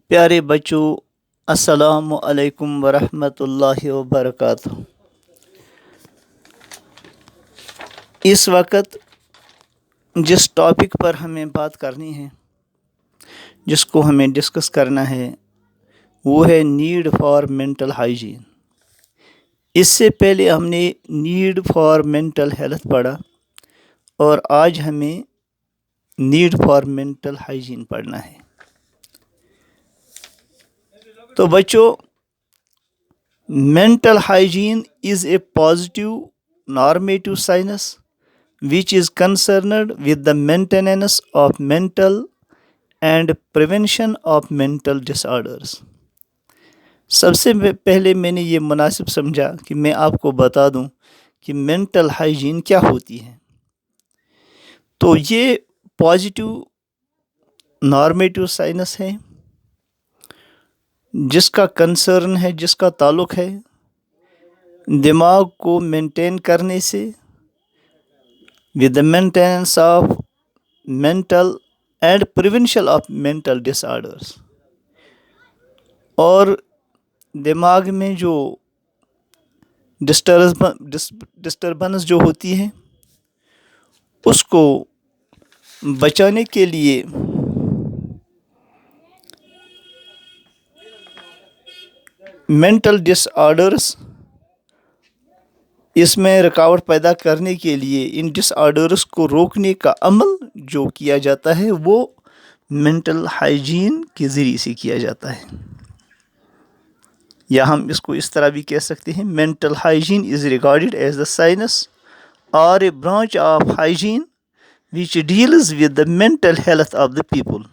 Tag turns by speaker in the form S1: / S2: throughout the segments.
S1: پیارے بچوں، السلام علیکم ورحمۃ اللہ وبرکاتہ۔ اس وقت جس ٹاپک پر ہمیں بات کرنی ہے، جس کو ہمیں ڈسکس کرنا ہے، وہ ہے نیڈ فار مینٹل ہائیجین۔ اس سے پہلے ہم نے نیڈ فار مینٹل ہیلتھ پڑھا اور آج ہمیں نیڈ فار مینٹل ہائیجین پڑھنا ہے۔ تو بچوں، mental hygiene is a positive normative science which is concerned with the maintenance of mental and prevention of mental disorders۔ سب سے پہلے میں نے یہ مناسب سمجھا کہ میں آپ کو بتا دوں کہ مینٹل ہائیجین کیا ہوتی ہے۔ تو یہ پازیٹیو نارمیٹیو سائنس ہے جس کا کنسرن ہے، جس کا تعلق ہے دماغ کو مینٹین کرنے سے، with the maintenance of mental and prevention of mental disorders. اور دماغ میں جو ڈسٹربنس جو ہوتی ہے اس کو بچانے کے لیے مینٹل ڈس آرڈرس، اس میں رکاوٹ پیدا کرنے کے لیے ان ڈس آرڈرس کو روکنے کا عمل جو کیا جاتا ہے وہ مینٹل ہائیجین کے ذریعے سے کیا جاتا ہے، یا ہم اس کو اس طرح بھی کہہ سکتے ہیں، mental hygiene is regarded as the science or a branch of hygiene which deals with the mental health of the people.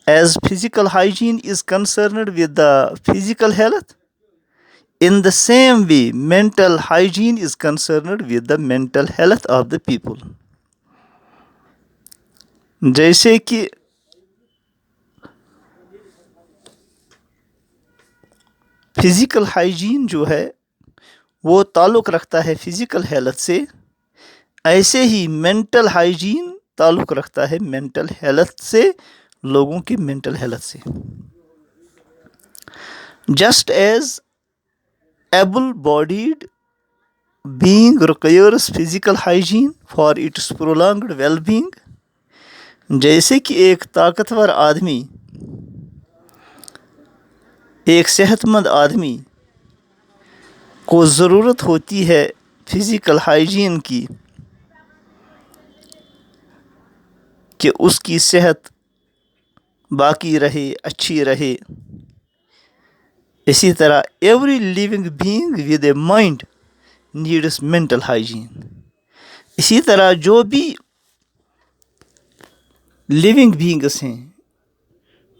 S1: As physical hygiene is concerned with the physical health, in the same way mental hygiene is concerned with the mental health of the people. جیسے کہ physical hygiene جو ہے وہ تعلق رکھتا ہے physical health سے، ایسے ہی مینٹل ہائیجین تعلق رکھتا ہے مینٹل ہیلتھ سے، لوگوں کی مینٹل ہیلتھ سے۔ Just as able bodied being requires physical hygiene for its prolonged well-being، جیسے کہ ایک طاقتور آدمی، ایک صحت مند آدمی کو ضرورت ہوتی ہے فزیکل ہائیجین کی کہ اس کی صحت باقی رہے، اچھی رہے، اسی طرح every living being with a mind needs mental hygiene. اسی طرح جو بھی لیونگ بینگس ہیں،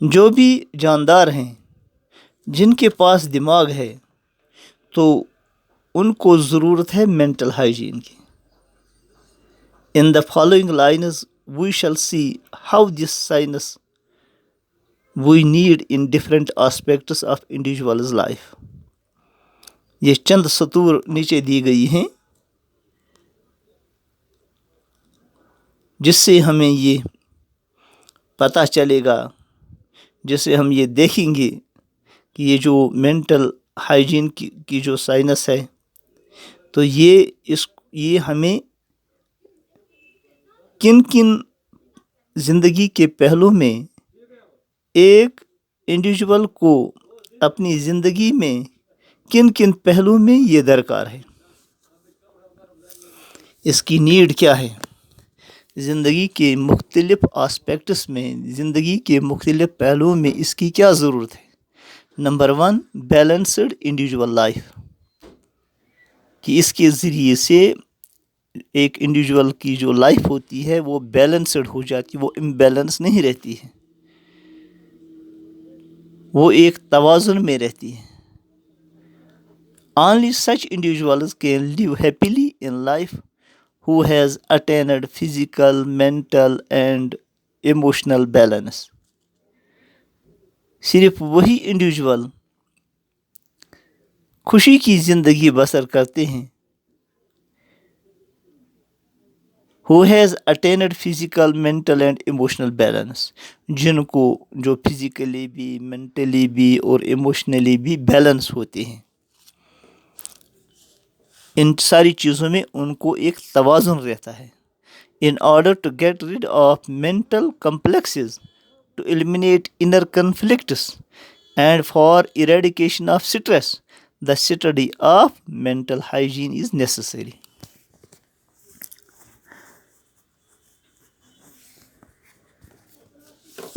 S1: جو بھی جاندار ہیں جن کے پاس دماغ ہے، تو ان کو ضرورت ہے مینٹل ہائیجین کی۔ In the following lines we shall see how this science we need in different aspects of individual's life۔ یہ چند سطور نیچے دی گئی ہیں جس سے ہمیں یہ پتہ چلے گا، جس سے ہم یہ دیکھیں گے کہ یہ جو مینٹل ہائیجین کی جو سائنس ہے، تو یہ ہمیں کن کن زندگی کے پہلو میں ایک انڈیویجول کو اپنی زندگی میں کن کن پہلو میں یہ درکار ہے، اس کی نیڈ کیا ہے، زندگی کے مختلف آسپیکٹس میں، زندگی کے مختلف پہلوؤں میں اس کی کیا ضرورت ہے۔ نمبر 1، بیلنسڈ انڈیویجول لائف، کہ اس کے ذریعے سے ایک انڈیویجول کی جو لائف ہوتی ہے وہ بیلنسڈ ہو جاتی، وہ امبیلنس نہیں رہتی ہے، وہ ایک توازن میں رہتی ہے۔ Only such individuals can live happily in life who has attained physical, mental and emotional balance۔ صرف وہی انڈیویجول خوشی کی زندگی بسر کرتے ہیں who has attained physical, mental and emotional balance, جن کو جو فزیکلی بھی مینٹلی بھی اور ایموشنلی بھی بیلنس ہوتے ہیں. ان ساری چیزوں میں ان کو ایک توازن رہتا ہے. In order to get rid of mental complexes, to eliminate inner conflicts, and for eradication of stress, the study of mental hygiene is necessary.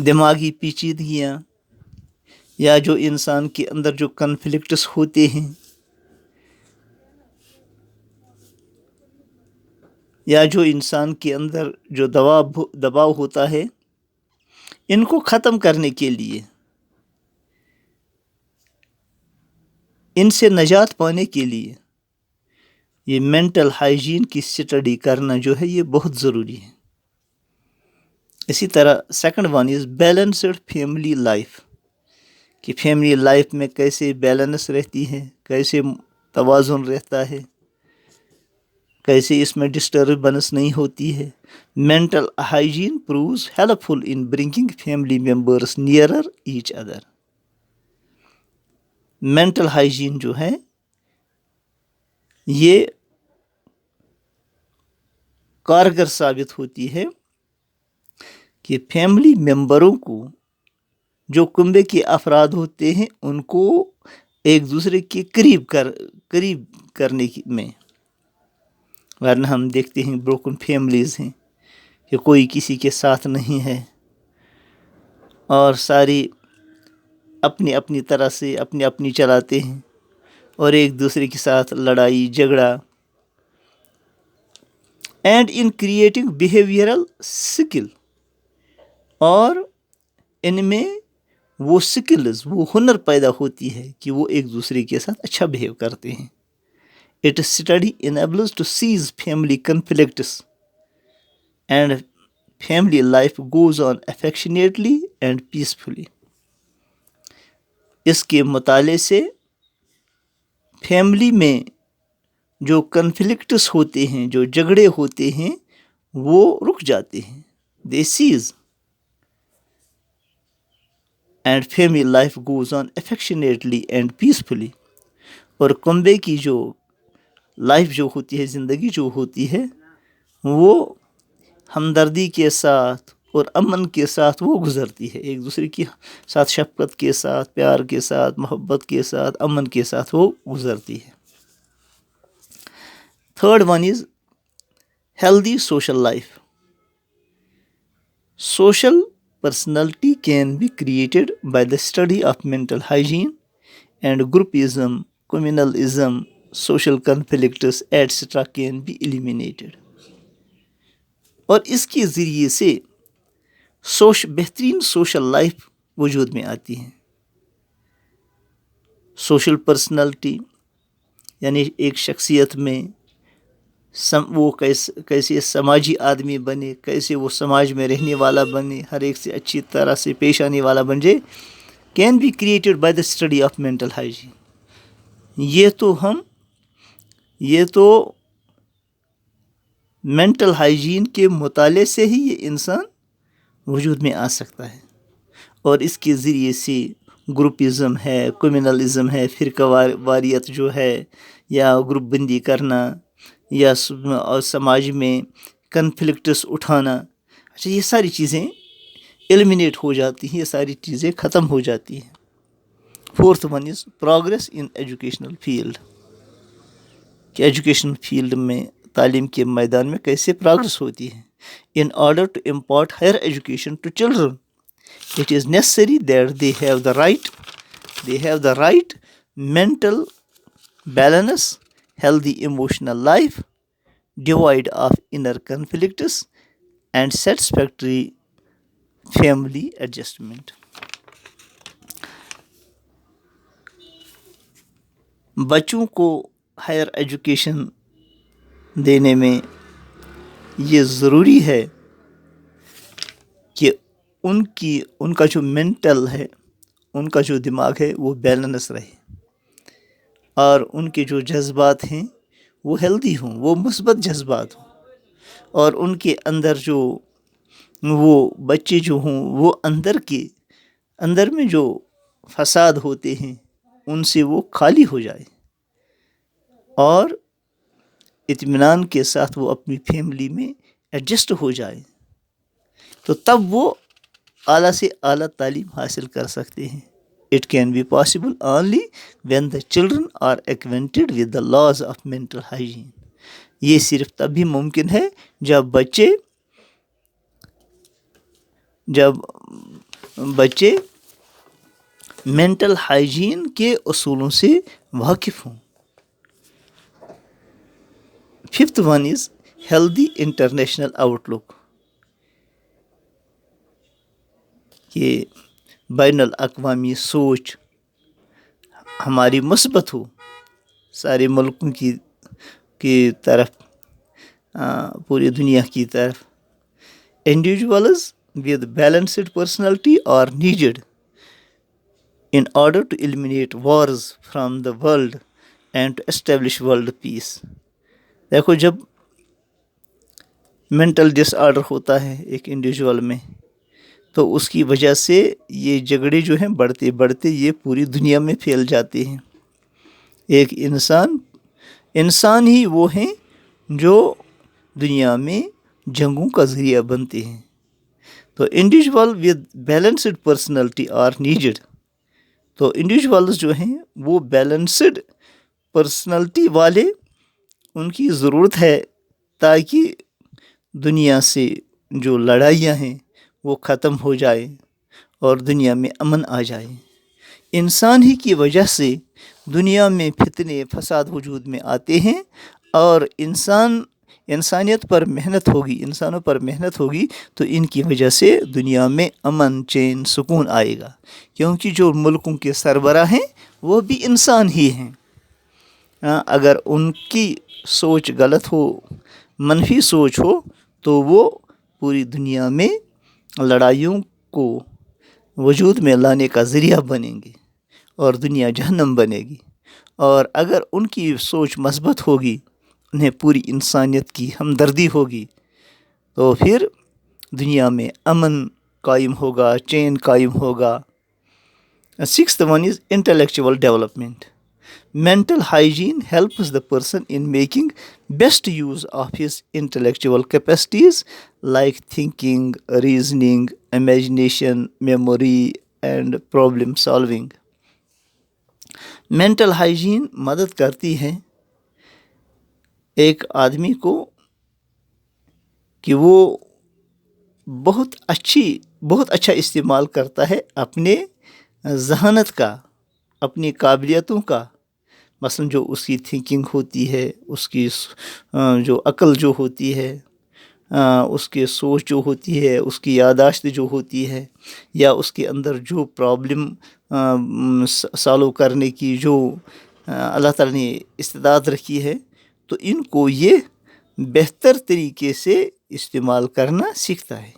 S1: دماغی پیچیدگیاں یا جو انسان کے اندر جو کنفلکٹس ہوتے ہیں یا جو انسان کے اندر جو دباؤ ہوتا ہے، ان کو ختم کرنے کے لیے، ان سے نجات پانے کے لیے یہ مینٹل ہائیجین کی اسٹڈی کرنا جو ہے یہ بہت ضروری ہے. اسی طرح second one is balanced family life, کہ فیملی لائف میں کیسے بیلنس رہتی ہے، کیسے توازن رہتا ہے، کیسے اس میں ڈسٹربنس نہیں ہوتی ہے. Mental hygiene proves helpful in bringing family members nearer each other. Mental hygiene جو ہے یہ کارگر ثابت ہوتی ہے کہ فیملی ممبروں کو، جو کنبے کے افراد ہوتے ہیں، ان کو ایک دوسرے کے قریب کرنے میں. ورنہ ہم دیکھتے ہیں بروکن فیملیز ہیں کہ کوئی کسی کے ساتھ نہیں ہے اور ساری اپنی اپنی طرح سے اپنی چلاتے ہیں اور ایک دوسرے کے ساتھ لڑائی جھگڑا. اینڈ ان کریٹنگ بیہیویئرل سکل، اور ان میں وہ سکلز، وہ ہنر پیدا ہوتی ہے کہ وہ ایک دوسرے کے ساتھ اچھا بیہیو کرتے ہیں. It study enables to seize family conflicts and family life goes on affectionately and peacefully. اس کے مطالعے سے فیملی میں جو کنفلکٹس ہوتے ہیں، جو جھگڑے ہوتے ہیں، وہ رک جاتے ہیں. They cease and family life goes on affectionately and peacefully. اور کنبے کی جو لائف جو ہوتی ہے، زندگی جو ہوتی ہے، وہ ہمدردی کے ساتھ اور امن کے ساتھ وہ گزرتی ہے. ایک دوسرے کے ساتھ شفقت کے ساتھ، پیار کے ساتھ، محبت کے ساتھ، امن کے ساتھ وہ گزرتی ہے. Third one is healthy social life. Social personality can be created by the study of mental hygiene, and groupism, communalism, social conflicts, etc. can be eliminated. اور اس کے ذریعے سے بہترین سوشل لائف وجود میں آتی ہے. سوشل پرسنالٹی یعنی ایک شخصیت میں وہ کیسے سماجی آدمی بنے، کیسے وہ سماج میں رہنے والا بنے، ہر ایک سے اچھی طرح سے پیش آنے والا بن جائے، can be created by the study of mental hygiene. یہ تو مینٹل ہائیجین کے مطالعے سے ہی یہ انسان وجود میں آ سکتا ہے. اور اس کے ذریعے سے گروپزم ہے، کمیونلزم ہے، فرقہ واریت جو ہے، یا گروپ بندی کرنا، یا سماج میں کنفلکٹس اٹھانا، اچھا یہ ساری چیزیں ایلیمینیٹ ہو جاتی ہیں، یہ ساری چیزیں ختم ہو جاتی ہیں. Fourth one is progress in educational field, کہ ایجوکیشن فیلڈ میں، تعلیم کے میدان میں کیسے پروگریس ہوتی ہے. In order to impart higher education to children it is necessary that they have the right mental balance, healthy emotional life, devoid of inner conflicts, and satisfactory family adjustment. بچوں کو ہائر ایجوکیشن دینے میں یہ ضروری ہے کہ ان کا جو مینٹل ہے، ان کا جو دماغ ہے وہ بیلنس رہے، اور ان کے جو جذبات ہیں وہ ہیلدی ہوں، وہ مثبت جذبات ہوں، اور ان کے اندر جو وہ بچے جو ہوں وہ اندر میں جو فساد ہوتے ہیں ان سے وہ خالی ہو جائے اور اطمینان کے ساتھ وہ اپنی فیملی میں ایڈجسٹ ہو جائے، تو تب وہ اعلیٰ سے اعلیٰ تعلیم حاصل کر سکتے ہیں. It can be possible only when the children are acquainted with the laws of mental hygiene. یہ صرف تب ہی ممکن ہے جب بچے مینٹل ہائیجین کے اصولوں سے واقف ہوں. Fifth one is healthy international outlook, کہ بین الاقوامی سوچ ہماری مثبت ہو سارے ملکوں کی طرف، پوری دنیا کی طرف. Individuals with balanced personality are needed in order to eliminate wars from the world and to establish world peace. دیکھو جب مینٹل ڈس آرڈر ہوتا ہے ایک انڈیویژول میں تو اس کی وجہ سے یہ جھگڑے جو ہیں بڑھتے بڑھتے یہ پوری دنیا میں پھیل جاتے ہیں. ایک انسان ہی وہ ہیں جو دنیا میں جنگوں کا ذریعہ بنتے ہیں. تو individual with balanced personality are needed, تو انڈیویژولز جو ہیں وہ بیلنسڈ پرسنالٹی والے، ان کی ضرورت ہے تاکہ دنیا سے جو لڑائیاں ہیں وہ ختم ہو جائے اور دنیا میں امن آ جائے. انسان ہی کی وجہ سے دنیا میں فتنے فساد وجود میں آتے ہیں، اور انسانیت پر محنت ہوگی، انسانوں پر محنت ہوگی تو ان کی وجہ سے دنیا میں امن چین سکون آئے گا، کیونکہ جو ملکوں کے سربراہ ہیں وہ بھی انسان ہی ہیں. اگر ان کی سوچ غلط ہو، منفی سوچ ہو، تو وہ پوری دنیا میں لڑائیوں کو وجود میں لانے کا ذریعہ بنیں گے اور دنیا جہنم بنے گی. اور اگر ان کی سوچ مثبت ہوگی، انہیں پوری انسانیت کی ہمدردی ہوگی، تو پھر دنیا میں امن قائم ہوگا، چین قائم ہوگا. Sixth one is intellectual development. Mental hygiene helps the person in making best use of his intellectual capacities like thinking, reasoning, imagination, memory and problem solving. Mental hygiene مدد کرتی ہے ایک آدمی کو کہ وہ بہت اچھا استعمال کرتا ہے اپنے ذہانت کا، اپنی قابلیتوں کا. مثلا جو اس کی تھنکنگ ہوتی ہے، اس کی جو عقل جو ہوتی ہے، اس کے سوچ جو ہوتی ہے، اس کی یادداشت جو ہوتی ہے، یا اس کے اندر جو پرابلم سالو کرنے کی جو اللہ تعالیٰ نے استعداد رکھی ہے، تو ان کو یہ بہتر طریقے سے استعمال کرنا سیکھتا ہے.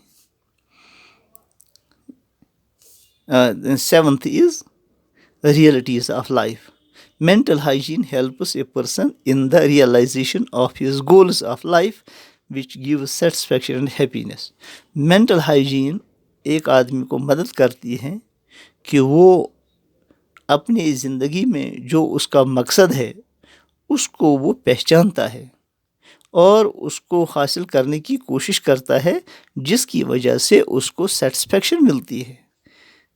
S1: Seventh is realities of life. Mental hygiene helps a person in the realization of his goals of life which gives satisfaction and happiness. Mental hygiene ایک آدمی کو مدد کرتی ہے کہ وہ اپنی زندگی میں جو اس کا مقصد ہے اس کو وہ پہچانتا ہے اور اس کو حاصل کرنے کی کوشش کرتا ہے، جس کی وجہ سے اس کو سیٹسفیکشن ملتی ہے،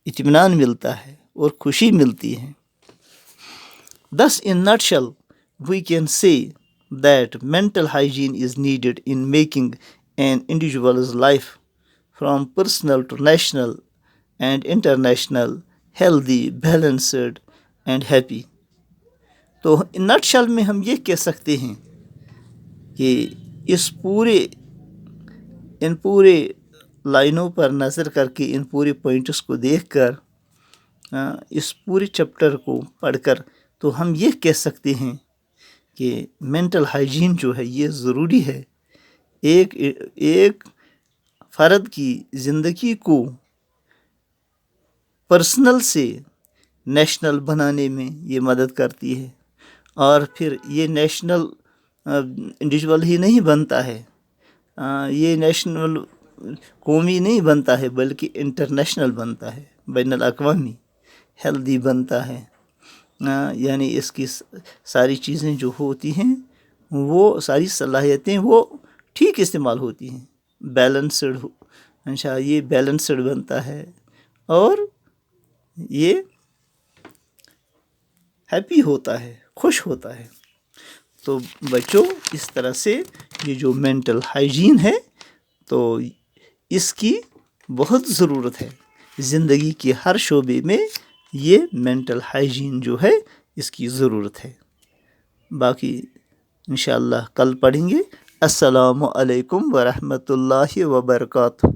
S1: اطمینان ملتا ہے اور خوشی ملتی ہے. Thus, in nutshell, we can say that mental hygiene is needed in making an individual's life, from personal to national and international, healthy, balanced and happy. تو in nutshell میں ہم یہ کہہ سکتے ہیں کہ ان پورے لائنوں پر نظر کر کے، ان پورے پوائنٹس کو دیکھ کر، اس پورے چیپٹر کو پڑھ کر، تو ہم یہ کہہ سکتے ہیں کہ مینٹل ہائیجین جو ہے یہ ضروری ہے. ایک فرد کی زندگی کو پرسنل سے نیشنل بنانے میں یہ مدد کرتی ہے، اور پھر یہ نیشنل انڈیویژول ہی نہیں بنتا ہے، یہ نیشنل قومی نہیں بنتا ہے بلکہ انٹرنیشنل بنتا ہے، بین الاقوامی ہیلدی بنتا ہے. یعنی اس کی ساری چیزیں جو ہوتی ہیں وہ ساری صلاحیتیں وہ ٹھیک استعمال ہوتی ہیں، بیلنسڈ یہ بیلنسڈ بنتا ہے اور یہ ہیپی ہوتا ہے، خوش ہوتا ہے. تو بچوں اس طرح سے یہ جو مینٹل ہائیجین ہے تو اس کی بہت ضرورت ہے زندگی کے ہر شعبے میں. یہ مینٹل ہائیجین جو ہے اس کی ضرورت ہے. باقی انشاءاللہ کل پڑھیں گے. السلام علیکم ورحمۃ اللہ وبرکاتہ.